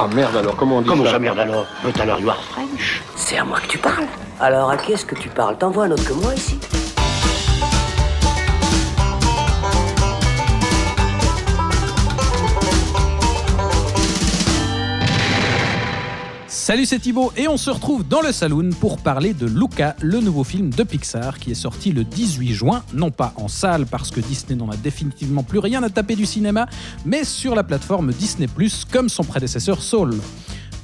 Ah merde alors, comment on dit Comment ça? ça merde alors? But alors you are French. C'est à moi que tu parles. Alors à qui est-ce que tu parles? T'en vois un autre que moi ici? Salut, c'est Thibaut et on se retrouve dans le Saloon pour parler de Luca, le nouveau film de Pixar qui est sorti le 18 juin, non pas en salle parce que Disney n'en a définitivement plus rien à taper du cinéma, mais sur la plateforme Disney+, comme son prédécesseur Soul.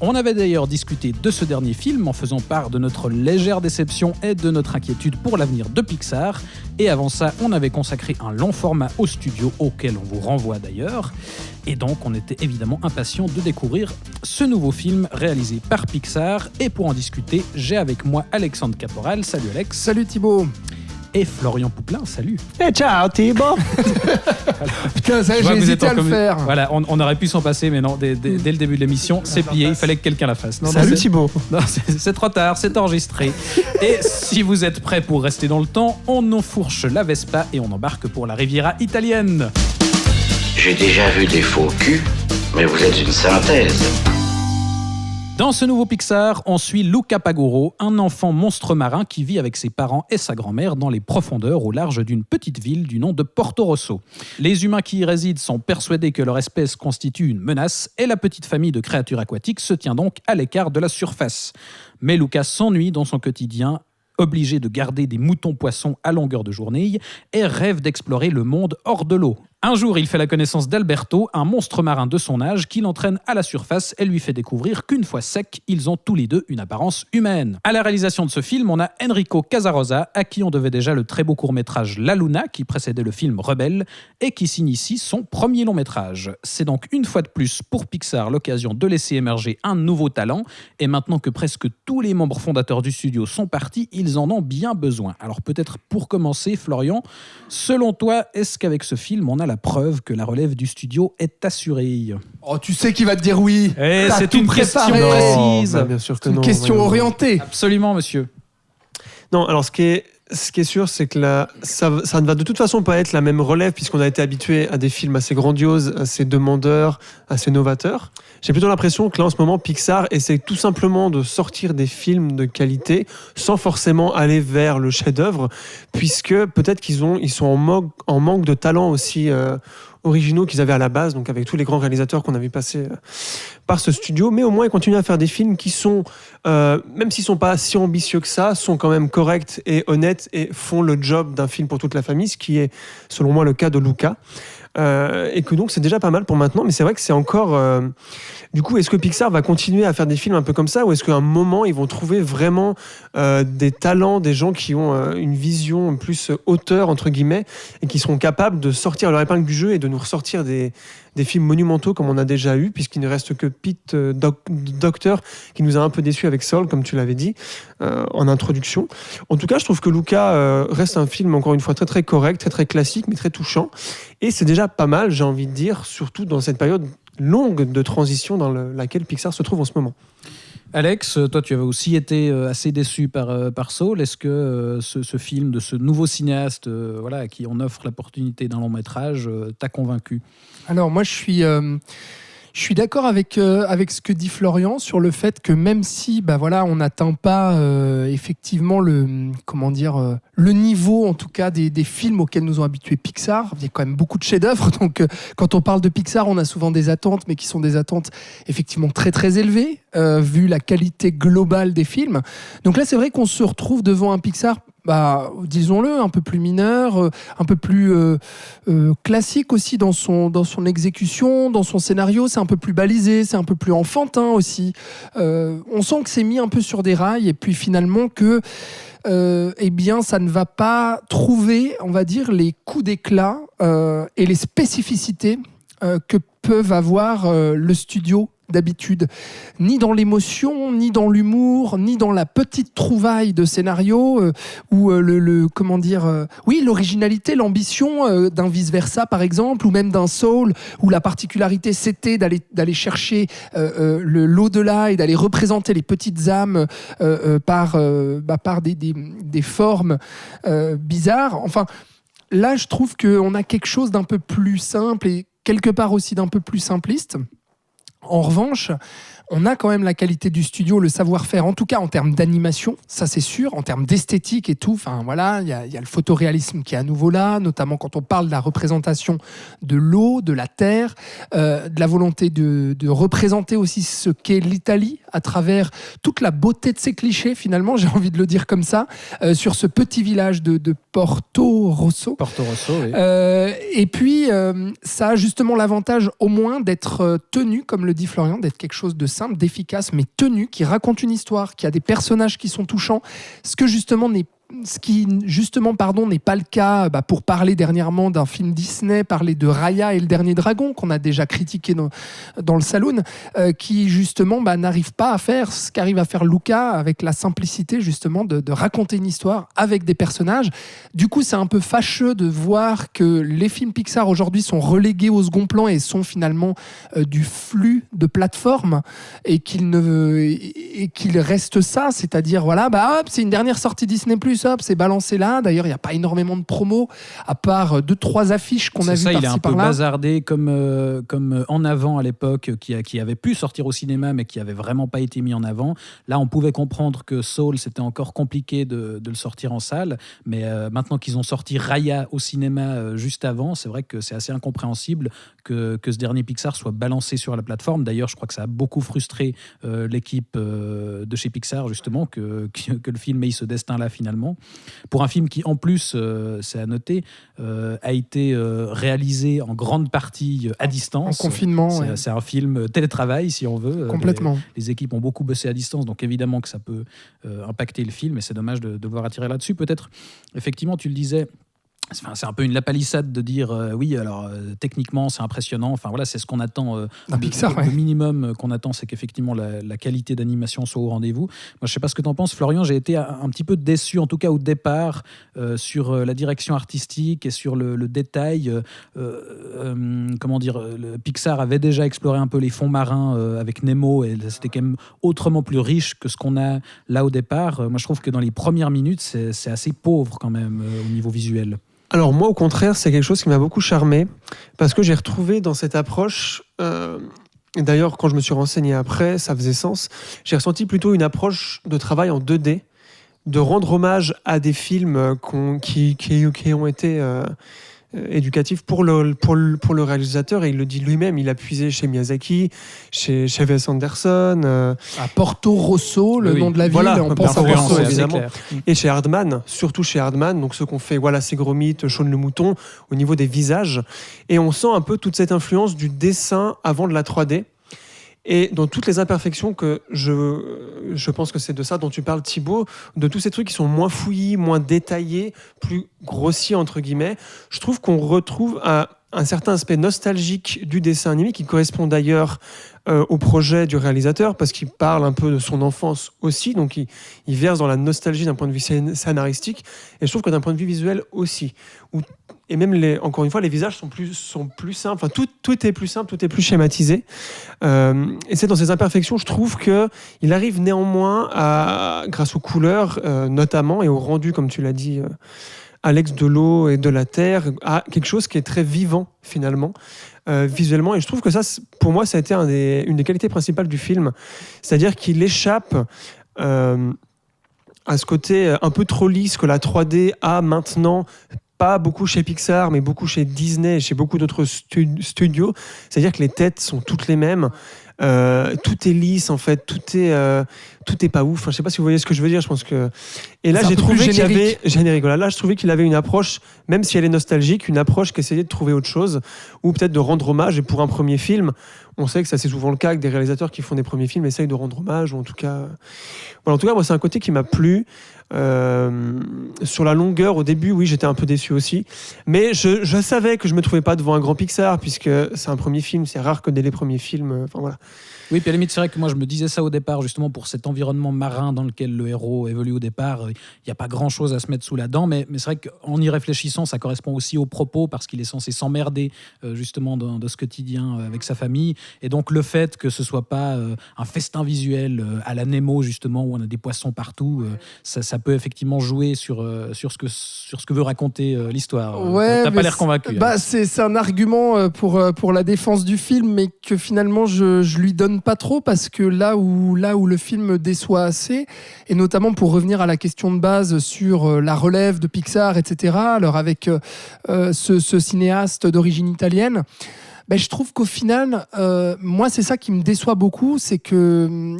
On avait d'ailleurs discuté de ce dernier film en faisant part de notre légère déception et de notre inquiétude pour l'avenir de Pixar. Et avant ça, on avait consacré un long format au studio, auquel on vous renvoie d'ailleurs. Et donc, on était évidemment impatients de découvrir ce nouveau film réalisé par Pixar. Et pour en discuter, j'ai avec moi Alexandre Caporal. Salut Alex. Salut Thibaut. Et Florian Pouplin, salut. Et ciao Thibaut. Putain, ça, j'ai hésité à le faire. Voilà, on aurait pu s'en passer, mais non, dès le début de l'émission, c'est plié, il fallait que quelqu'un la fasse. Salut Thibaut. Non, c'est trop tard, c'est enregistré. Et si vous êtes prêts pour rester dans le temps, on enfourche la Vespa et on embarque pour la Riviera italienne. J'ai déjà vu des faux culs, mais vous êtes une synthèse. Dans ce nouveau Pixar, on suit Luca Paguro, un enfant monstre marin qui vit avec ses parents et sa grand-mère dans les profondeurs au large d'une petite ville du nom de Porto Rosso. Les humains qui y résident sont persuadés que leur espèce constitue une menace et la petite famille de créatures aquatiques se tient donc à l'écart de la surface. Mais Luca s'ennuie dans son quotidien, obligé de garder des moutons-poissons à longueur de journée et rêve d'explorer le monde hors de l'eau. Un jour, il fait la connaissance d'Alberto, un monstre marin de son âge qui l'entraîne à la surface et lui fait découvrir qu'une fois secs, ils ont tous les deux une apparence humaine. À la réalisation de ce film, on a Enrico Casarosa, à qui on devait déjà le très beau court-métrage La Luna, qui précédait le film Rebelle, et qui signe ici son premier long-métrage. C'est donc une fois de plus pour Pixar l'occasion de laisser émerger un nouveau talent, et maintenant que presque tous les membres fondateurs du studio sont partis, ils en ont bien besoin. Alors peut-être pour commencer, Florian, selon toi, est-ce qu'avec ce film, on a la preuve que la relève du studio est assurée? Oh, tu sais qu'il va te dire oui. C'est une question précise. Bien sûr que non. Une question orientée. Absolument, monsieur. Non, alors ce qui est sûr, c'est que ça ne va de toute façon pas être la même relève puisqu'on a été habitué à des films assez grandioses, assez demandeurs, assez novateurs. J'ai plutôt l'impression que là, en ce moment, Pixar essaie tout simplement de sortir des films de qualité sans forcément aller vers le chef-d'œuvre, puisque peut-être ils sont en manque de talent aussi originaux qu'ils avaient à la base, donc avec tous les grands réalisateurs qu'on avait passés par ce studio, mais au moins ils continuent à faire des films qui sont, même s'ils ne sont pas si ambitieux que ça, sont quand même corrects et honnêtes et font le job d'un film pour toute la famille, ce qui est selon moi le cas de Luca. Et que donc c'est déjà pas mal pour maintenant, mais c'est vrai que c'est encore... Du coup, est-ce que Pixar va continuer à faire des films un peu comme ça, ou est-ce qu'à un moment ils vont trouver vraiment des talents, des gens qui ont une vision plus auteur entre guillemets, et qui seront capables de sortir leur épingle du jeu et de nous ressortir des films monumentaux comme on a déjà eu, puisqu'il ne reste que Pete Docter qui nous a un peu déçus avec Soul, comme tu l'avais dit en introduction. En tout cas, je trouve que Luca reste un film encore une fois très très correct, très très classique, mais très touchant, et c'est déjà pas mal, j'ai envie de dire, surtout dans cette période longue de transition dans laquelle Pixar se trouve en ce moment. Alex, toi tu avais aussi été assez déçu par Soul. Est-ce que ce film de ce nouveau cinéaste à qui on offre l'opportunité d'un long métrage t'a convaincu? Alors moi je suis d'accord avec ce que dit Florian sur le fait que même si on n'atteint pas effectivement le niveau en tout cas des films auxquels nous ont habitués Pixar, il y a quand même beaucoup de chefs-d'œuvre, donc quand on parle de Pixar on a souvent des attentes, mais qui sont des attentes effectivement très très élevées vu la qualité globale des films. Donc là c'est vrai qu'on se retrouve devant un Pixar, disons-le, un peu plus mineur, un peu plus classique aussi dans son exécution, dans son scénario. C'est un peu plus balisé, c'est un peu plus enfantin aussi. On sent que c'est mis un peu sur des rails, et puis finalement que ça ne va pas trouver, on va dire, les coups d'éclat et les spécificités que peuvent avoir le studio d'habitude, ni dans l'émotion, ni dans l'humour, ni dans la petite trouvaille de scénario ou l'originalité, l'ambition d'un vice-versa par exemple, ou même d'un Soul, où la particularité c'était d'aller chercher l'au-delà et d'aller représenter les petites âmes par des formes bizarres. Enfin, là je trouve qu'on a quelque chose d'un peu plus simple et quelque part aussi d'un peu plus simpliste. En revanche, on a quand même la qualité du studio, le savoir-faire, en tout cas en termes d'animation, ça c'est sûr, en termes d'esthétique et tout. Enfin voilà, il y a le photoréalisme qui est à nouveau là, notamment quand on parle de la représentation de l'eau, de la terre, de la volonté de représenter aussi ce qu'est l'Italie à travers toute la beauté de ses clichés, finalement, j'ai envie de le dire comme ça, sur ce petit village de Porto Rosso. Porto Rosso, oui. Et puis, ça a justement l'avantage au moins d'être tenu, comme le dit Florian, d'être quelque chose de simple, d'efficace, mais tenu, qui raconte une histoire, qui a des personnages qui sont touchants, ce qui justement n'est pas le cas pour parler dernièrement d'un film Disney, parler de Raya et le Dernier Dragon, qu'on a déjà critiqué dans le Saloon, qui justement n'arrive pas à faire ce qu'arrive à faire Luca avec la simplicité justement de raconter une histoire avec des personnages. Du coup, c'est un peu fâcheux de voir que les films Pixar aujourd'hui sont relégués au second plan et sont finalement du flux de plateforme et qu'il reste ça, c'est-à-dire voilà, hop, c'est une dernière sortie Disney+, hop, c'est balancé là. D'ailleurs, il n'y a pas énormément de promos, à part 2-3 affiches qu'on a vues par-ci par-là. Il est un peu bazardé comme En Avant à l'époque, qui avait pu sortir au cinéma, mais qui n'avait vraiment pas été mis en avant. Là, on pouvait comprendre que Soul, c'était encore compliqué de le sortir en salle, mais maintenant qu'ils ont sorti Raya au cinéma juste avant, c'est vrai que c'est assez incompréhensible que ce dernier Pixar soit balancé sur la plateforme. D'ailleurs, je crois que ça a beaucoup frustré l'équipe de chez Pixar, justement, que le film ait ce destin-là, finalement. Pour un film qui, en plus, c'est à noter, a été réalisé en grande partie à distance. En confinement. C'est un film télétravail, si on veut. Complètement. Les équipes ont beaucoup bossé à distance, donc évidemment que ça peut impacter le film, et c'est dommage de devoir attirer là-dessus. Peut-être, effectivement, tu le disais, c'est un peu une lapalissade de dire oui, alors techniquement c'est impressionnant. Enfin voilà, c'est ce qu'on attend. Pixar, le minimum qu'on attend, c'est qu'effectivement la qualité d'animation soit au rendez-vous. Moi, je sais pas ce que tu en penses, Florian. J'ai été un petit peu déçu, en tout cas au départ, sur la direction artistique et sur le détail. Comment dire, Pixar avait déjà exploré un peu les fonds marins avec Nemo, et c'était quand même autrement plus riche que ce qu'on a là au départ. Moi, je trouve que dans les premières minutes, c'est assez pauvre quand même au niveau visuel. Alors moi, au contraire, c'est quelque chose qui m'a beaucoup charmé, parce que j'ai retrouvé dans cette approche, et d'ailleurs quand je me suis renseigné après, ça faisait sens, j'ai ressenti plutôt une approche de travail en 2D, de rendre hommage à des films qui ont été éducatif pour le réalisateur, et il le dit lui-même, il a puisé chez Miyazaki, chez Wes Anderson, à Porto Rosso, le nom de la ville, voilà, on pense à Porto Rosso, Rosso évidemment, et chez Hardman, surtout chez Hardman, donc ceux qu'on fait Ségromit, Shaun le Mouton, au niveau des visages, et on sent un peu toute cette influence du dessin avant de la 3D. Et dans toutes les imperfections que je pense que c'est de ça dont tu parles, Thibaut, de tous ces trucs qui sont moins fouillis, moins détaillés, plus grossiers entre guillemets, je trouve qu'on retrouve un certain aspect nostalgique du dessin animé qui correspond d'ailleurs au projet du réalisateur, parce qu'il parle un peu de son enfance aussi, donc il verse dans la nostalgie d'un point de vue scénaristique, et je trouve que d'un point de vue visuel aussi, et même encore une fois, les visages sont plus simples, enfin, tout est plus simple, tout est plus schématisé, et c'est dans ces imperfections, je trouve qu'il arrive néanmoins, grâce aux couleurs notamment, et au rendu, comme tu l'as dit, Alex, de l'eau et de la terre, à quelque chose qui est très vivant finalement, visuellement, et je trouve que ça, pour moi, ça a été une des qualités principales du film, c'est-à-dire qu'il échappe à ce côté un peu trop lisse que la 3D a maintenant, pas beaucoup chez Pixar, mais beaucoup chez Disney et chez beaucoup d'autres studios, c'est-à-dire que les têtes sont toutes les mêmes, tout est lisse en fait, tout est pas ouf. Enfin, je sais pas si vous voyez ce que je veux dire. Je pense que, et là j'ai trouvé qu'il y avait générique. Voilà, là je trouvais qu'il avait une approche, même si elle est nostalgique, une approche qui essayait de trouver autre chose, ou peut-être de rendre hommage. Et pour un premier film, on sait que ça c'est souvent le cas, que des réalisateurs qui font des premiers films essayent de rendre hommage, ou en tout cas, voilà. En tout cas, moi c'est un côté qui m'a plu. Sur la longueur, au début, oui, j'étais un peu déçu aussi, mais je savais que je me trouvais pas devant un grand Pixar, puisque c'est un premier film, c'est rare que dès les premiers films, enfin voilà. Oui, puis à la limite, c'est vrai que moi je me disais ça au départ, justement pour cet environnement marin dans lequel le héros évolue au départ. Il n'y a pas grand chose à se mettre sous la dent, mais c'est vrai qu'en y réfléchissant, ça correspond aussi au propos, parce qu'il est censé s'emmerder justement de ce quotidien avec sa famille. Et donc le fait que ce soit pas un festin visuel à la Nemo, justement, où on a des poissons partout, ça peut effectivement jouer sur ce que veut raconter l'histoire. Ouais, t'as pas l'air convaincu. C'est un argument pour la défense du film, mais que finalement je lui donne pas trop parce que là où le film déçoit assez, et notamment pour revenir à la question de base sur la relève de Pixar, etc., alors avec ce cinéaste d'origine italienne, ben, je trouve qu'au final, moi c'est ça qui me déçoit beaucoup, c'est que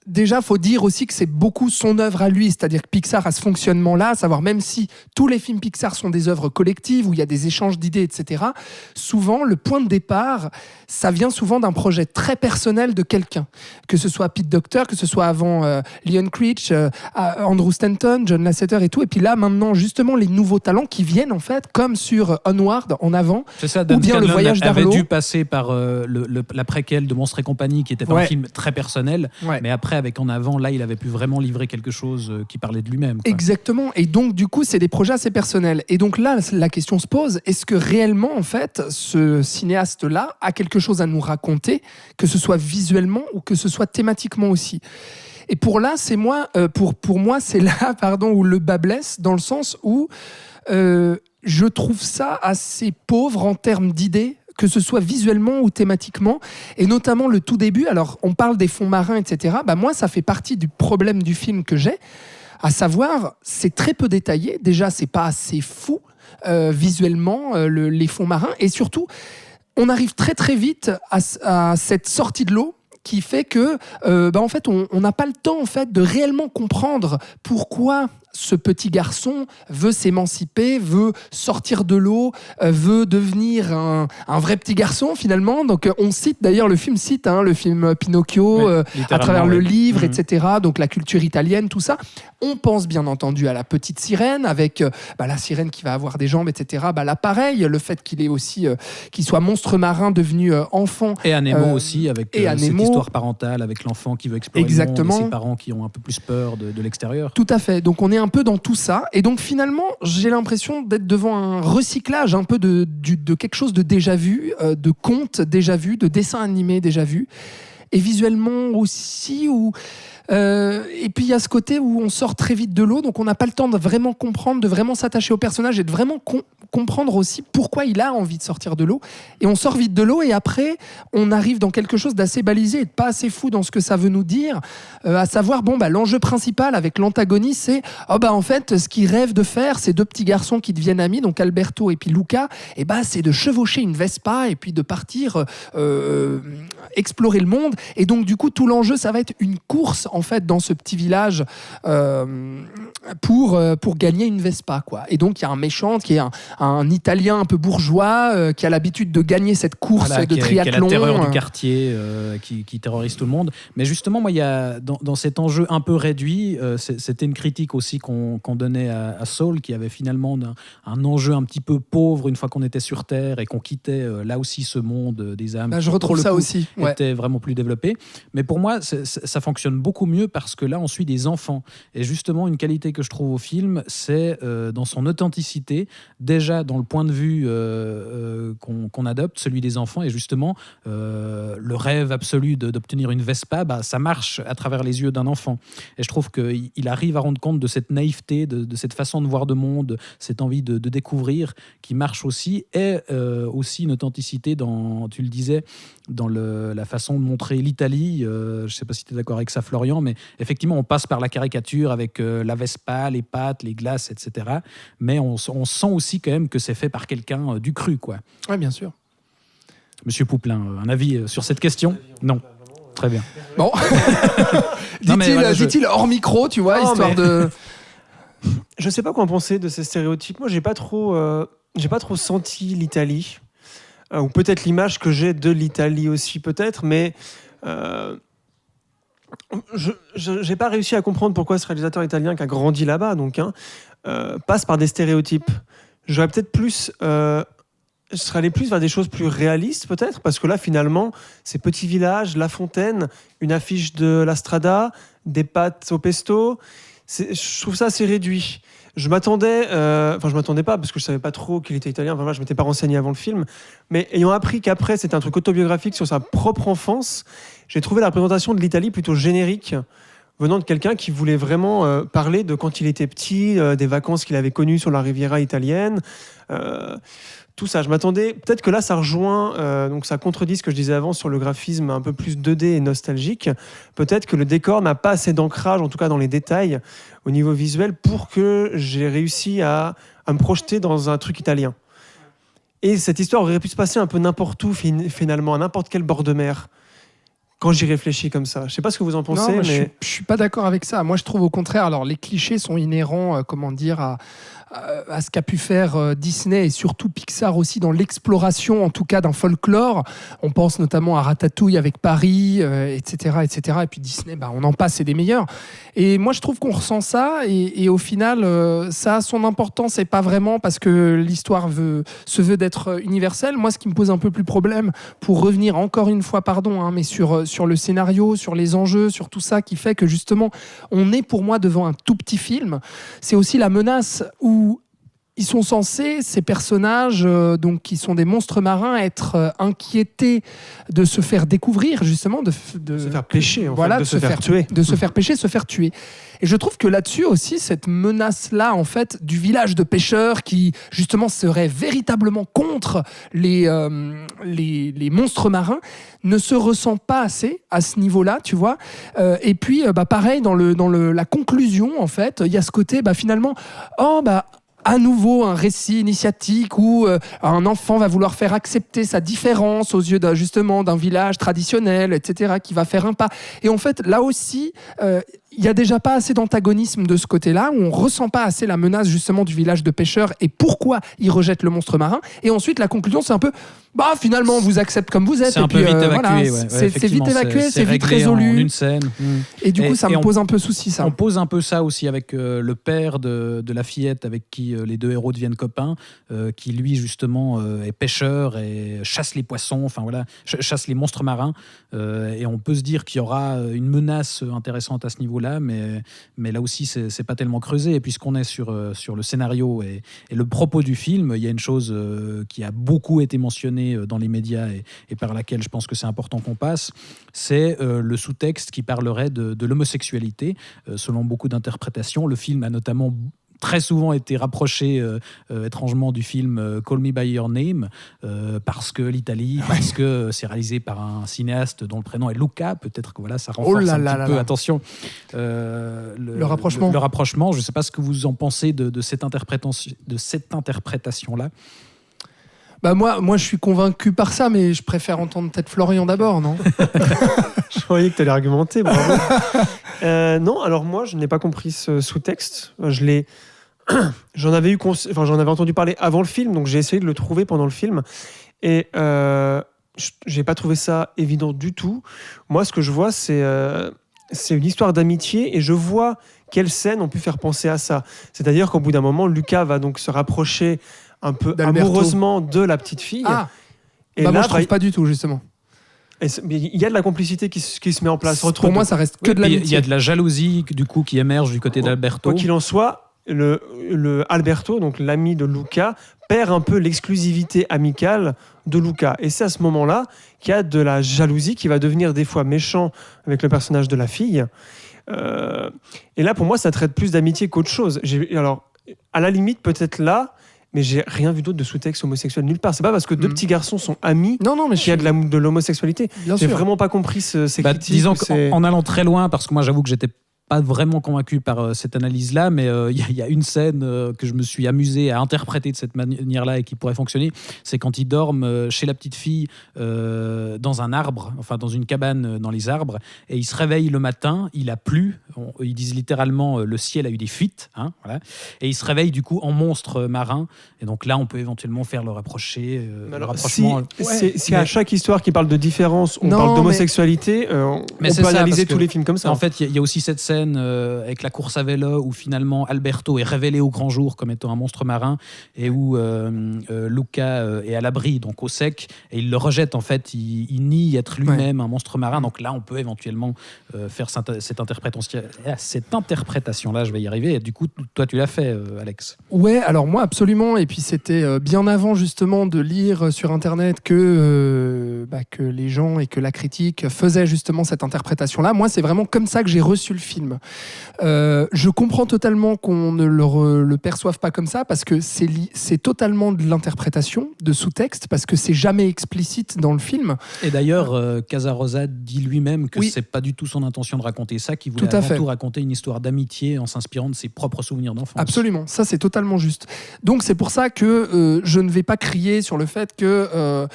déjà, faut dire aussi que c'est beaucoup son œuvre à lui, c'est-à-dire que Pixar a ce fonctionnement-là, à savoir même si tous les films Pixar sont des œuvres collectives où il y a des échanges d'idées, etc., souvent, le point de départ, ça vient souvent d'un projet très personnel de quelqu'un. Que ce soit Pete Docter, que ce soit avant Leon Critch, Andrew Stanton, John Lasseter et tout. Et puis là, maintenant, justement, les nouveaux talents qui viennent, en fait, comme sur Onward, en avant, c'est ça, ou bien Le Voyage avait d'Arlo. dû passer par la préquelle de Monstres et compagnie, qui était un film très personnel, mais après, avec En avant, là, il avait pu vraiment livrer quelque chose qui parlait de lui-même, quoi. Exactement. Et donc, du coup, c'est des projets assez personnels. Et donc là, la question se pose, est-ce que réellement, en fait, ce cinéaste-là a quelque chose à nous raconter, que ce soit visuellement ou que ce soit thématiquement aussi? Et pour moi, c'est là, où le bas blesse, dans le sens où je trouve ça assez pauvre en termes d'idées, que ce soit visuellement ou thématiquement, et notamment le tout début. Alors, on parle des fonds marins, etc. Moi, ça fait partie du problème du film que j'ai, à savoir, c'est très peu détaillé. Déjà, c'est pas assez fou visuellement, les fonds marins, et surtout, on arrive très très vite à cette sortie de l'eau qui fait que, en fait, on n'a pas le temps en fait de réellement comprendre pourquoi ce petit garçon veut s'émanciper, veut sortir de l'eau, veut devenir un vrai petit garçon finalement. Donc on cite d'ailleurs, le film cite le film Pinocchio à travers le livre, etc. Donc la culture italienne, tout ça. On pense bien entendu à la petite sirène avec la sirène qui va avoir des jambes, etc. Là pareil, le fait qu'il est aussi qu'il soit monstre marin devenu enfant. Et à Nemo aussi, avec cette histoire parentale, avec l'enfant qui veut explorer le monde, et ses parents qui ont un peu plus peur de l'extérieur. Tout à fait. Donc on est un peu dans tout ça, et donc finalement j'ai l'impression d'être devant un recyclage un peu de quelque chose de déjà vu, de contes déjà vus, de dessins animés déjà vus, et visuellement aussi, et puis il y a ce côté où on sort très vite de l'eau, donc on n'a pas le temps de vraiment comprendre, de vraiment s'attacher au personnage et de vraiment comprendre aussi pourquoi il a envie de sortir de l'eau. Et on sort vite de l'eau, et après on arrive dans quelque chose d'assez balisé et de pas assez fou dans ce que ça veut nous dire, à savoir l'enjeu principal avec l'antagoniste, c'est en fait ce qu'ils rêvent de faire, ces deux petits garçons qui deviennent amis, donc Alberto et puis Luca, et c'est de chevaucher une Vespa et puis de partir explorer le monde. Et donc du coup tout l'enjeu, ça va être une course en fait dans ce petit village pour gagner une Vespa, quoi. Et donc il y a un méchant qui est un Italien un peu bourgeois qui a l'habitude de gagner cette course de triathlon. Qui a la terreur du quartier, qui terrorise tout le monde. Mais justement, moi, il y a dans cet enjeu un peu réduit, c'était une critique aussi qu'on donnait à Soul, qui avait finalement un enjeu un petit peu pauvre une fois qu'on était sur Terre et qu'on quittait là aussi ce monde des âmes. Je retrouve ça aussi. Était vraiment plus développé. Mais pour moi, ça fonctionne beaucoup mieux parce que là, on suit des enfants. Et justement, une qualité que je trouve au film, c'est dans son authenticité, déjà dans le point de vue qu'on adopte, celui des enfants, et justement, le rêve absolu d'obtenir une Vespa, ça marche à travers les yeux d'un enfant. Et je trouve qu'il arrive à rendre compte de cette naïveté, de cette façon de voir le monde, cette envie de découvrir, qui marche aussi, et aussi une authenticité tu le disais, dans la façon de montrer l'Italie. Je ne sais pas si tu es d'accord avec ça, Florian, mais effectivement, on passe par la caricature avec la Vespa, les pâtes, les glaces, etc. Mais on sent aussi quand même que c'est fait par quelqu'un du cru, quoi. Oui, bien sûr. Monsieur Pouplin, un avis sur cette question ? Non. Très bien. Bon. Dit-il hors micro, tu vois, histoire de... Je sais pas quoi en penser de ces stéréotypes. Moi, j'ai pas trop senti l'Italie. Ou peut-être l'image que j'ai de l'Italie aussi, peut-être, mais je n'ai pas réussi à comprendre pourquoi ce réalisateur italien qui a grandi là-bas passe par des stéréotypes. J'aurais peut-être plus... je serais allé plus vers des choses plus réalistes, peut-être, parce que là, finalement, ces petits villages, La Fontaine, une affiche de la Strada, des pâtes au pesto, je trouve ça assez réduit. Je m'attendais pas, parce que je savais pas trop qu'il était italien, je m'étais pas renseigné avant le film, mais ayant appris qu'après c'était un truc autobiographique sur sa propre enfance, j'ai trouvé la représentation de l'Italie plutôt générique, venant de quelqu'un qui voulait vraiment parler de quand il était petit, des vacances qu'il avait connues sur la Riviera italienne, tout ça. Je m'attendais, peut-être que là, ça rejoint, donc ça contredit ce que je disais avant sur le graphisme un peu plus 2D et nostalgique. Peut-être que le décor n'a pas assez d'ancrage, en tout cas dans les détails, au niveau visuel, pour que j'ai réussi à me projeter dans un truc italien. Et cette histoire aurait pu se passer un peu n'importe où, finalement, à n'importe quel bord de mer. Quand j'y réfléchis comme ça. Je ne sais pas ce que vous en pensez, Non, mais... Je suis pas d'accord avec ça. Moi, je trouve au contraire, alors les clichés sont inhérents, à ce qu'a pu faire Disney et surtout Pixar aussi dans l'exploration, en tout cas d'un folklore. On pense notamment à Ratatouille avec Paris, etc., etc. Et puis Disney, on en passe, c'est des meilleurs. Et moi, je trouve qu'on ressent ça et au final, ça a son importance et pas vraiment parce que l'histoire se veut d'être universelle. Moi, ce qui me pose un peu plus problème, pour revenir encore une fois, mais sur le scénario, sur les enjeux, sur tout ça qui fait que justement, on est pour moi devant un tout petit film. C'est aussi la menace où ils sont censés, ces personnages, donc qui sont des monstres marins, être inquiétés de se faire découvrir, justement, de se faire pêcher, voilà, de se faire tuer. De se faire pêcher, se faire tuer. Et je trouve que là-dessus aussi, cette menace-là, en fait, du village de pêcheurs qui, justement, serait véritablement contre les monstres marins, ne se ressent pas assez à ce niveau-là, tu vois. Et puis, pareil, dans la conclusion, en fait, il y a ce côté, finalement, à nouveau un récit initiatique où un enfant va vouloir faire accepter sa différence aux yeux d'un village traditionnel, etc., qui va faire un pas. Et en fait, là aussi, il n'y a déjà pas assez d'antagonisme de ce côté-là, où on ne ressent pas assez la menace justement du village de pêcheurs et pourquoi ils rejettent le monstre marin. Et ensuite, la conclusion, c'est un peu, finalement, on vous accepte comme vous êtes. C'est un peu vite évacué. C'est vite évacué, c'est vite réglé résolu. En une scène. Et du coup, ça me pose un peu souci, ça. On pose un peu ça aussi avec le père de la fillette avec qui les deux héros deviennent copains, qui lui, justement, est pêcheur et chasse les poissons, chasse les monstres marins. Et on peut se dire qu'il y aura une menace intéressante à ce niveau-là, mais là aussi, c'est pas tellement creusé. Et puisqu'on est sur le scénario et le propos du film, il y a une chose qui a beaucoup été mentionnée dans les médias et par laquelle je pense que c'est important qu'on passe, c'est le sous-texte qui parlerait de l'homosexualité. Selon beaucoup d'interprétations, le film a notamment très souvent été rapproché étrangement du film Call Me By Your Name parce que l'Italie, parce que c'est réalisé par un cinéaste dont le prénom est Luca, peut-être que ça renforce un petit peu, attention, le rapprochement. Le rapprochement, je ne sais pas ce que vous en pensez de cette interprétation-là. Moi, je suis convaincu par ça, mais je préfère entendre peut-être Florian d'abord, non? Je croyais que tu allais argumenter, bravo. Non, alors moi, je n'ai pas compris ce sous-texte. J'en avais entendu parler avant le film, donc j'ai essayé de le trouver pendant le film. Et j'ai pas trouvé ça évident du tout. Moi, ce que je vois, c'est une histoire d'amitié, et je vois quelle scène on peut faire penser à ça. C'est-à-dire qu'au bout d'un moment, Lucas va donc se rapprocher un peu amoureusement de la petite fille. Et là, moi, je trouve pas du tout, justement. Il y a de la complicité qui se met en place entre Pour moi, ça reste que de l'amitié. Il y a de la jalousie du coup qui émerge du côté d'Alberto. Quoi qu'il en soit, le Alberto, donc l'ami de Luca, perd un peu l'exclusivité amicale de Luca. Et c'est à ce moment-là qu'il y a de la jalousie qui va devenir des fois méchant avec le personnage de la fille. Et là, pour moi, ça traite plus d'amitié qu'autre chose. Alors, à la limite, peut-être là, mais j'ai rien vu d'autre de sous-texte homosexuel nulle part. C'est pas parce que deux petits garçons sont amis qu'il y a de l'homosexualité. J'ai vraiment pas compris ces critiques. Disons qu'en allant très loin, parce que moi j'avoue que j'étais pas vraiment convaincu par cette analyse-là, mais il y a une scène que je me suis amusé à interpréter de cette manière-là et qui pourrait fonctionner, c'est quand ils dorment chez la petite fille dans un arbre, dans une cabane dans les arbres, et ils se réveillent le matin, il a plu, ils disent littéralement le ciel a eu des fuites, et ils se réveillent du coup en monstre marin, et donc là on peut éventuellement faire le rapprocher. Si à chaque histoire qui parle de différence, on parle d'homosexualité, on peut analyser tous les films comme ça. En fait, il y a aussi cette scène avec la course à vélo où finalement Alberto est révélé au grand jour comme étant un monstre marin et où Luca est à l'abri, donc au sec, et il le rejette en fait, il nie être lui-même un monstre marin, donc là on peut éventuellement faire cette interprétation-là, je vais y arriver, et du coup toi tu l'as fait Alex. Ouais, alors moi absolument, et puis c'était bien avant justement de lire sur internet que les gens et que la critique faisaient justement cette interprétation-là. Moi c'est vraiment comme ça que j'ai reçu le film. film. Je comprends totalement qu'on ne le perçoive pas comme ça, parce que c'est totalement de l'interprétation, de sous-texte, parce que c'est jamais explicite dans le film. Et d'ailleurs, Casarosa dit lui-même que Oui. c'est pas du tout son intention de raconter ça, qu'il voulait Tout à avant fait. tout raconter une histoire d'amitié en s'inspirant de ses propres souvenirs d'enfance. Absolument, ça c'est totalement juste. Donc c'est pour ça que je ne vais pas crier sur le fait que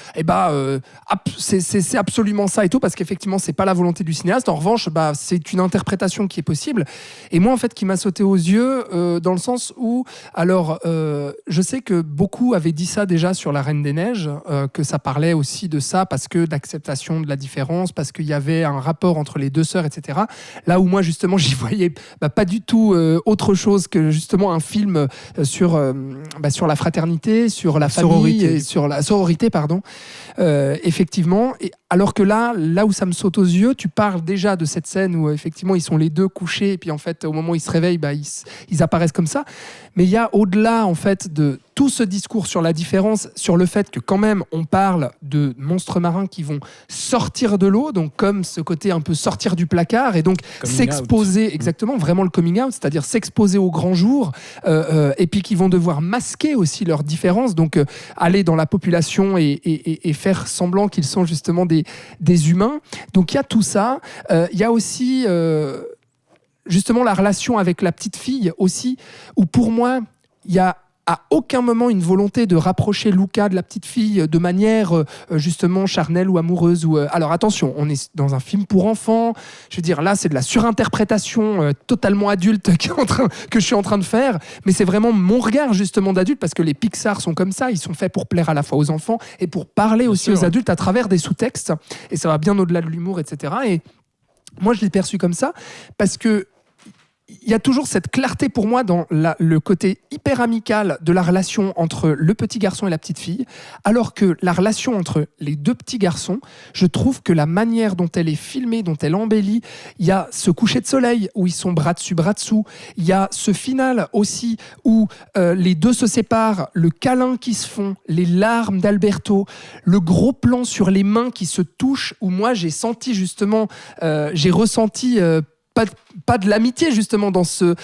c'est absolument ça et tout, parce qu'effectivement c'est pas la volonté du cinéaste. En revanche, c'est une interprétation qui est possible. Et moi en fait qui m'a sauté aux yeux dans le sens où, alors je sais que beaucoup avaient dit ça déjà sur La Reine des Neiges, que ça parlait aussi de ça, parce que d'acceptation de la différence, parce qu'il y avait un rapport entre les deux sœurs, etc. Là où moi justement j'y voyais pas du tout autre chose que justement un film sur la fraternité, sur la famille, Sororité. et sur la sororité, pardon. Effectivement. Et alors que là où ça me saute aux yeux, tu parles déjà de cette scène où effectivement ils sont les deux couchés, et puis en fait au moment où ils se réveillent, ils apparaissent comme ça. Mais il y a au-delà en fait de tout ce discours sur la différence, sur le fait que quand même on parle de monstres marins qui vont sortir de l'eau, donc comme ce côté un peu sortir du placard, et donc Coming s'exposer, exactement, vraiment le coming out, c'est-à-dire s'exposer au grand jour, et puis qui vont devoir masquer aussi leurs différences, donc aller dans la population et faire semblant qu'ils sont justement des humains. Donc il y a tout ça. Il y a aussi justement la relation avec la petite fille aussi, où pour moi, il y a à aucun moment une volonté de rapprocher Luca de la petite fille de manière justement charnelle ou amoureuse. Alors attention, on est dans un film pour enfants. Je veux dire, là, c'est de la surinterprétation totalement adulte que je suis en train de faire. Mais c'est vraiment mon regard justement d'adulte, parce que les Pixar sont comme ça. Ils sont faits pour plaire à la fois aux enfants et pour parler aussi aux adultes à travers des sous-textes. Et ça va bien au-delà de l'humour, etc. Et moi, je l'ai perçu comme ça parce que il y a toujours cette clarté pour moi dans le côté hyper amical de la relation entre le petit garçon et la petite fille, alors que la relation entre les deux petits garçons, je trouve que la manière dont elle est filmée, dont elle embellit, il y a ce coucher de soleil où ils sont bras dessus, bras dessous, il y a ce final aussi où les deux se séparent, le câlin qui se font, les larmes d'Alberto, le gros plan sur les mains qui se touchent, où moi j'ai senti justement, j'ai ressenti pas de l'amitié justement dans ce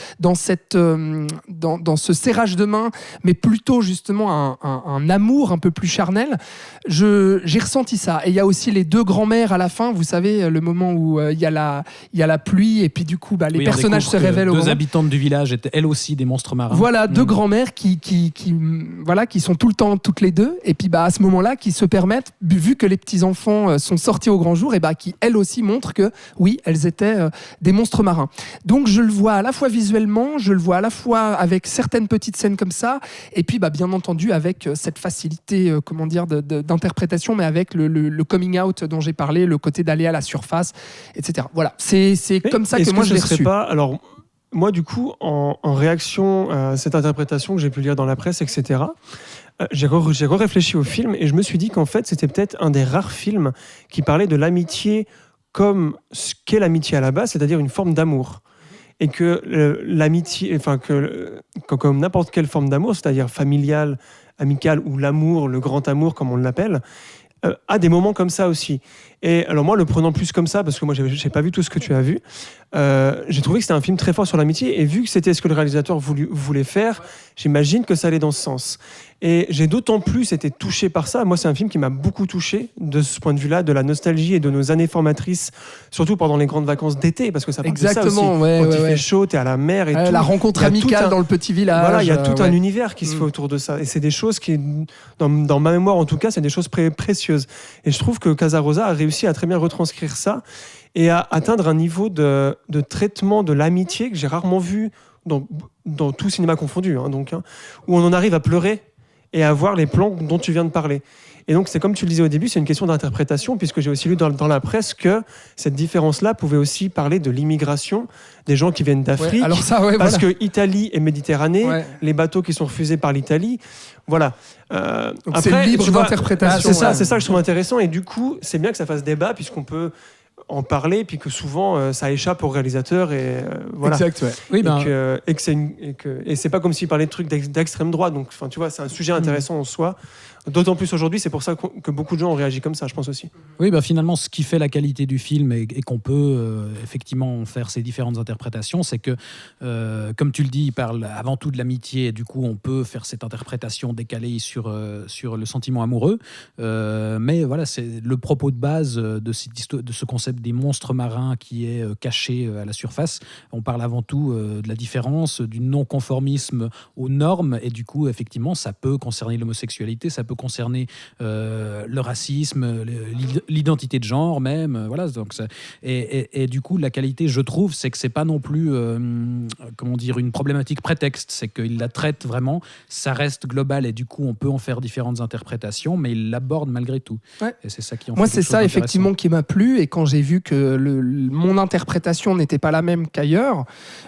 serrage de main, mais plutôt justement un amour un peu plus charnel. J'ai ressenti ça. Et il y a aussi les deux grands-mères à la fin, vous savez, le moment où il y a la pluie, et puis du coup les personnages se révèlent au deux moment. habitantes du village étaient elles aussi des monstres marins. Voilà, deux grands-mères qui sont tout le temps toutes les deux, et puis à ce moment-là qui se permettent, vu que les petits-enfants sont sortis au grand jour, et qui elles aussi montrent que oui, elles étaient des monstres marins. Donc je le vois à la fois visuellement, je le vois à la fois avec certaines petites scènes comme ça, et puis bien entendu avec cette facilité d'interprétation, mais avec le coming out dont j'ai parlé, le côté d'aller à la surface, etc. Voilà, c'est comme ça que moi je l'ai reçu. Alors moi du coup, en réaction à cette interprétation que j'ai pu lire dans la presse, etc., j'ai réfléchi au film et je me suis dit qu'en fait c'était peut-être un des rares films qui parlait de l'amitié comme ce qu'est l'amitié à la base, c'est-à-dire une forme d'amour. Et que l'amitié, comme n'importe quelle forme d'amour, c'est-à-dire familiale, amicale ou l'amour, le grand amour comme on l'appelle, a des moments comme ça aussi. Et alors moi, le prenant plus comme ça, parce que moi j'ai pas vu tout ce que tu as vu, j'ai trouvé que c'était un film très fort sur l'amitié, et vu que c'était ce que le réalisateur voulait faire, j'imagine que ça allait dans ce sens. Et j'ai d'autant plus été touché par ça. Moi, c'est un film qui m'a beaucoup touché de ce point de vue-là, de la nostalgie et de nos années formatrices, surtout pendant les grandes vacances d'été, parce que ça parle de ça aussi. Exactement, ouais, quand il ouais. fait chaud, t'es à la mer et tout. La rencontre amicale dans le petit village. Voilà, il y a tout un univers qui se fait autour de ça. Et c'est des choses qui, dans ma mémoire en tout cas, c'est des choses précieuses. Et je trouve que Casarosa a réussi à très bien retranscrire ça et à atteindre un niveau de traitement de l'amitié que j'ai rarement vu dans tout cinéma confondu, où on en arrive à pleurer et à voir les plans dont tu viens de parler. Et donc, c'est comme tu le disais au début, c'est une question d'interprétation, puisque j'ai aussi lu dans la presse que cette différence-là pouvait aussi parler de l'immigration, des gens qui viennent d'Afrique, parce que Italie et Méditerranée, les bateaux qui sont refusés par l'Italie, voilà. Donc c'est libre d'interprétation. C'est ça que je trouve intéressant, et du coup, c'est bien que ça fasse débat, puisqu'on peut en parler, puis que souvent ça échappe au réalisateur, et voilà. Exact, ouais. Oui, et c'est pas comme s'il parlait de trucs d'extrême droite, donc tu vois, c'est un sujet intéressant en soi. D'autant plus aujourd'hui, c'est pour ça que beaucoup de gens ont réagi comme ça, je pense aussi. Oui, finalement, ce qui fait la qualité du film et qu'on peut effectivement faire ces différentes interprétations, c'est que, comme tu le dis, il parle avant tout de l'amitié, et du coup, on peut faire cette interprétation décalée sur le sentiment amoureux. Mais voilà, c'est le propos de base de ce concept des monstres marins qui est caché à la surface. On parle avant tout de la différence, du non-conformisme aux normes, et du coup, effectivement, ça peut concerner l'homosexualité, ça peut concerner le racisme, l'identité de genre même, voilà. Donc et du coup, la qualité, je trouve, c'est que c'est pas non plus une problématique prétexte, c'est qu'il la traite vraiment, ça reste global, et du coup, on peut en faire différentes interprétations, mais il l'aborde malgré tout. Ouais. Et c'est ça qui en Moi, fait c'est ça effectivement qui m'a plu, et quand j'ai vu que mon interprétation n'était pas la même qu'ailleurs,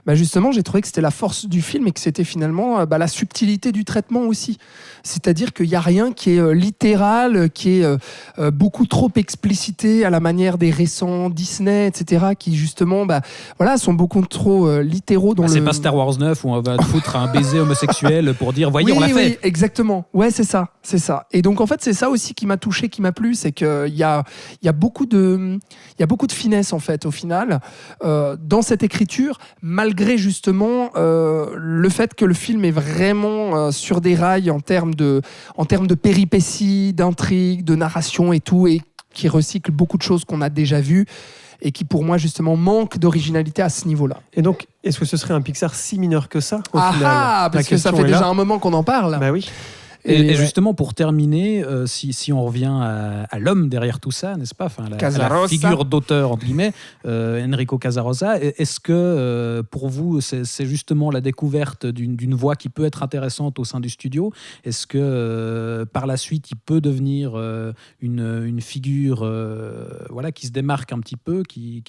justement, j'ai trouvé que c'était la force du film, et que c'était finalement la subtilité du traitement aussi. C'est-à-dire qu'il n'y a rien qui est littéral, qui est beaucoup trop explicité à la manière des récents Disney, etc., qui justement sont beaucoup trop littéraux dans c'est pas Star Wars 9 où on va te foutre un baiser homosexuel pour dire voyez, on l'a fait. Oui, exactement. Ouais, c'est ça. Et donc en fait, c'est ça aussi qui m'a touché, qui m'a plu, c'est qu'il y a beaucoup de finesse en fait au final dans cette écriture, malgré justement le fait que le film est vraiment sur des rails en termes de péripéties, d'intrigues, de narration et tout, et qui recycle beaucoup de choses qu'on a déjà vues et qui pour moi justement manque d'originalité à ce niveau-là. Et donc, est-ce que ce serait un Pixar si mineur que ça au final ? Parce que ça fait déjà un moment qu'on en parle. Bah oui. Et justement, pour terminer, si on revient à l'homme derrière tout ça, n'est-ce pas, la figure d'auteur, entre guillemets, Enrico Casarosa, est-ce que pour vous, c'est justement la découverte d'une voix qui peut être intéressante au sein du studio ? Est-ce que par la suite, il peut devenir une figure qui se démarque un petit peu, qui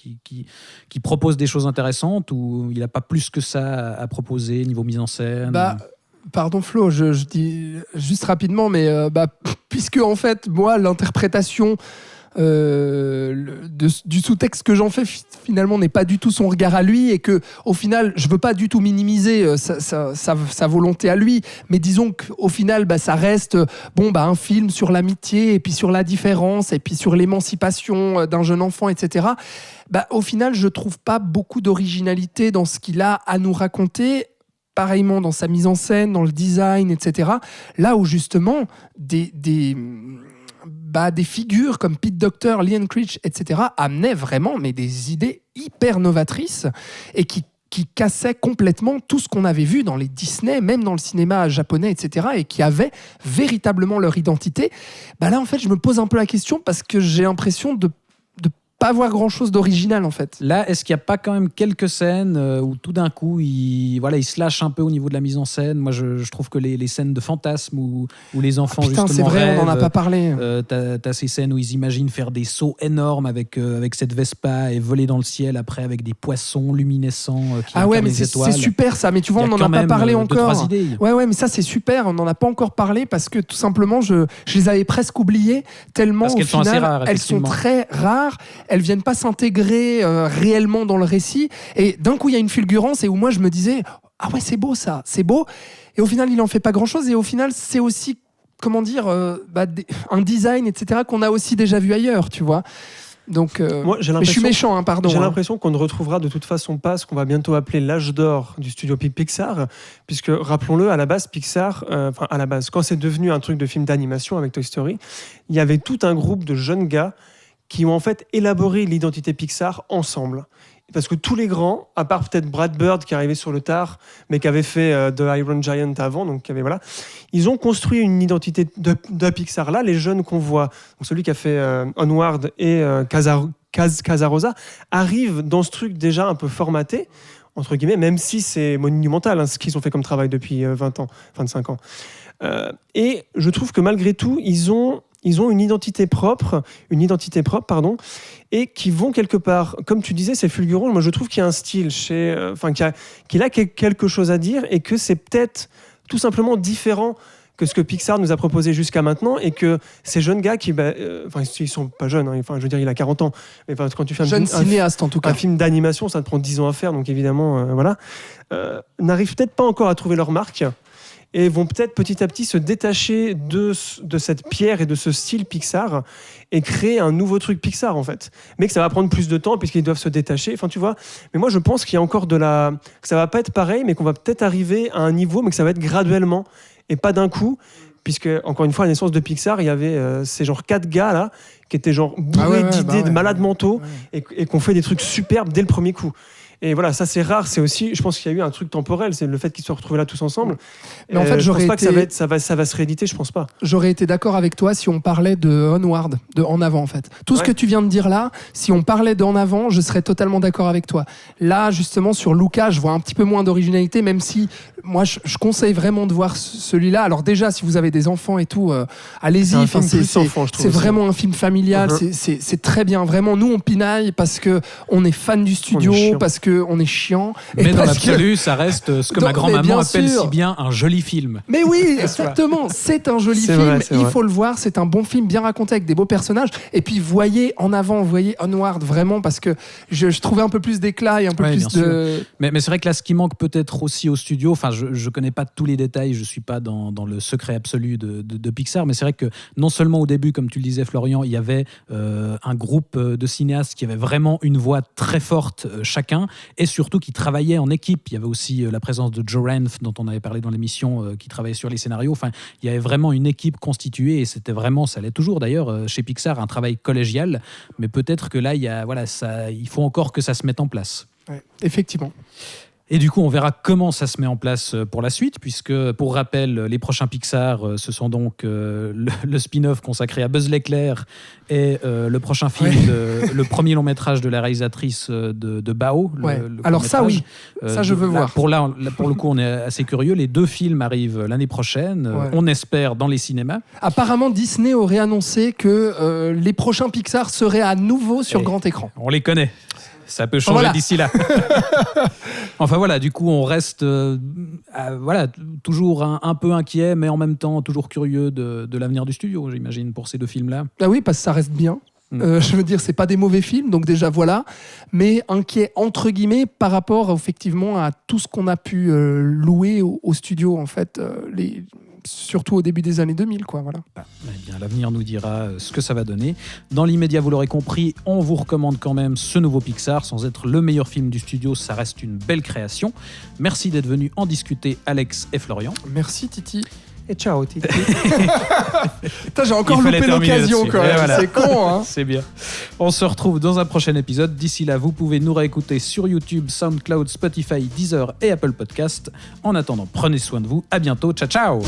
propose des choses intéressantes, ou il n'a pas plus que ça à proposer niveau mise en scène ? Pardon Flo, je dis juste rapidement, mais puisque en fait, moi, l'interprétation du sous-texte que j'en fais finalement n'est pas du tout son regard à lui, et que au final, je veux pas du tout minimiser sa volonté à lui, mais disons qu'au final, ça reste un film sur l'amitié, et puis sur la différence, et puis sur l'émancipation d'un jeune enfant, etc. Au final, je trouve pas beaucoup d'originalité dans ce qu'il a à nous raconter. Pareillement dans sa mise en scène, dans le design, etc. Là où justement des figures comme Pete Docter, Lee Critch, etc. amenaient vraiment des idées hyper novatrices, et qui cassaient complètement tout ce qu'on avait vu dans les Disney, même dans le cinéma japonais, etc., et qui avaient véritablement leur identité. Là, en fait, je me pose un peu la question, parce que j'ai l'impression de pas voir grand-chose d'original en fait. Là, est-ce qu'il n'y a pas quand même quelques scènes où tout d'un coup, il se lâche un peu au niveau de la mise en scène ? Moi, je trouve que les scènes de fantasme où les enfants justement c'est vrai, rêvent, on n'en a pas parlé. T'as ces scènes où ils imaginent faire des sauts énormes avec cette Vespa et voler dans le ciel après avec des poissons luminescents qui incarnent les étoiles. C'est super ça, mais tu vois, on n'en a pas parlé encore. Ouais, mais ça c'est super, on n'en a pas encore parlé, parce que tout simplement, je les avais presque oubliées, tellement parce qu'elles sont assez rares, elles sont très rares. Elles viennent pas s'intégrer réellement dans le récit, et d'un coup il y a une fulgurance, et où moi je me disais c'est beau ça, c'est beau, et au final il en fait pas grand chose, et au final c'est aussi un design, etc., qu'on a aussi déjà vu ailleurs, tu vois. Donc, moi, mais je suis méchant, pardon. J'ai l'impression qu'on ne retrouvera de toute façon pas ce qu'on va bientôt appeler l'âge d'or du studio Pixar, puisque, rappelons-le, à la base, Pixar, quand c'est devenu un truc de film d'animation avec Toy Story, il y avait tout un groupe de jeunes gars qui ont en fait élaboré l'identité Pixar ensemble. Parce que tous les grands, à part peut-être Brad Bird qui arrivait sur le tard, mais qui avait fait The Iron Giant avant, donc ils ont construit une identité de Pixar. Là, les jeunes qu'on voit, donc celui qui a fait Onward et Casarosa, arrivent dans ce truc déjà un peu formaté, entre guillemets, même si c'est monumental ce qu'ils ont fait comme travail depuis 25 ans. Et je trouve que malgré tout, ils ont une identité propre, et qui vont quelque part, comme tu disais, c'est fulgurant. Moi, je trouve qu'il y a un style qu'il a quelque chose à dire, et que c'est peut-être tout simplement différent que ce que Pixar nous a proposé jusqu'à maintenant, et que ces jeunes gars ils sont pas jeunes, je veux dire, il a 40 ans, mais quand tu fais un film d'animation, ça te prend 10 ans à faire, donc évidemment, n'arrivent peut-être pas encore à trouver leur marque. et vont peut-être petit à petit se détacher de cette pierre et de ce style Pixar et créer un nouveau truc Pixar en fait. Mais que ça va prendre plus de temps puisqu'ils doivent se détacher. Enfin, tu vois. Mais moi, je pense qu'il y a encore que ça va pas être pareil, mais qu'on va peut-être arriver à un niveau, mais que ça va être graduellement et pas d'un coup. Puisque, encore une fois, à la naissance de Pixar, il y avait ces genre 4 gars là qui étaient genre bourrés d'idées de malades mentaux et qui ont fait des trucs superbes dès le premier coup. Et voilà, ça c'est rare. C'est aussi, je pense qu'il y a eu un truc temporel, c'est le fait qu'ils soient retrouvés là tous ensemble. Mais en fait, je pense pas que ça va se rééditer, je pense pas. J'aurais été d'accord avec toi si on parlait de Onward, de En Avant en fait. Tout ce que tu viens de dire là, si on parlait d'En Avant, je serais totalement d'accord avec toi. Là, justement, sur Luca, je vois un petit peu moins d'originalité, même si moi, je conseille vraiment de voir celui-là. Alors déjà, si vous avez des enfants et tout, allez-y. C'est vraiment un film familial, c'est très bien. Vraiment, nous, on pinaille parce qu'on est fan du studio, parce qu'on est chiant. Mais dans l'absolu, ça reste ce que ma grand-maman appelle si bien un joli film. Mais oui, exactement, c'est un joli film, il faut le voir, c'est un bon film bien raconté avec des beaux personnages. Et puis voyez En Avant, voyez Onward, vraiment, parce que je trouvais un peu plus d'éclat et un peu plus de... Mais c'est vrai que là, ce qui manque peut-être aussi au studio, enfin je connais pas tous les détails, je suis pas dans le secret absolu de Pixar, mais c'est vrai que non seulement au début, comme tu le disais Florian, il y avait un groupe de cinéastes qui avaient vraiment une voix très forte chacun, et surtout qui travaillaient en équipe. Il y avait aussi la présence de Joe Ranft, dont on avait parlé dans l'émission, qui travaillait sur les scénarios. Enfin, il y avait vraiment une équipe constituée, et c'était vraiment, ça l'est toujours d'ailleurs, chez Pixar, un travail collégial, mais peut-être que là, il faut encore que ça se mette en place. Ouais, effectivement. Et du coup, on verra comment ça se met en place pour la suite, puisque, pour rappel, les prochains Pixar, ce sont donc le spin-off consacré à Buzz l'éclair et le prochain film, le premier long métrage de la réalisatrice de Bao. Alors ça, oui, ça je veux voir. Pour le coup, on est assez curieux. Les 2 films arrivent l'année prochaine, on espère dans les cinémas. Apparemment, Disney aurait annoncé que les prochains Pixar seraient à nouveau sur grand écran. On les connaît. Ça peut changer d'ici là. Enfin voilà, du coup on reste toujours un peu inquiet, mais en même temps toujours curieux de l'avenir du studio, j'imagine, pour ces 2 films-là. Ah oui, parce que ça reste bien. Je veux dire, c'est pas des mauvais films, donc déjà voilà, mais inquiet entre guillemets par rapport effectivement à tout ce qu'on a pu louer au studio en fait, surtout au début des années 2000, quoi, voilà. Eh bien, l'avenir nous dira ce que ça va donner. Dans l'immédiat, vous l'aurez compris, on vous recommande quand même ce nouveau Pixar. Sans être le meilleur film du studio, ça reste une belle création. Merci d'être venus en discuter, Alex et Florian. Merci Titi. Et ciao Titi. J'ai encore loupé l'occasion quand même, c'est con hein. C'est bien. On se retrouve dans un prochain épisode. D'ici là, vous pouvez nous réécouter sur YouTube, SoundCloud, Spotify, Deezer et Apple Podcast. En attendant, prenez soin de vous. À bientôt. Ciao, ciao.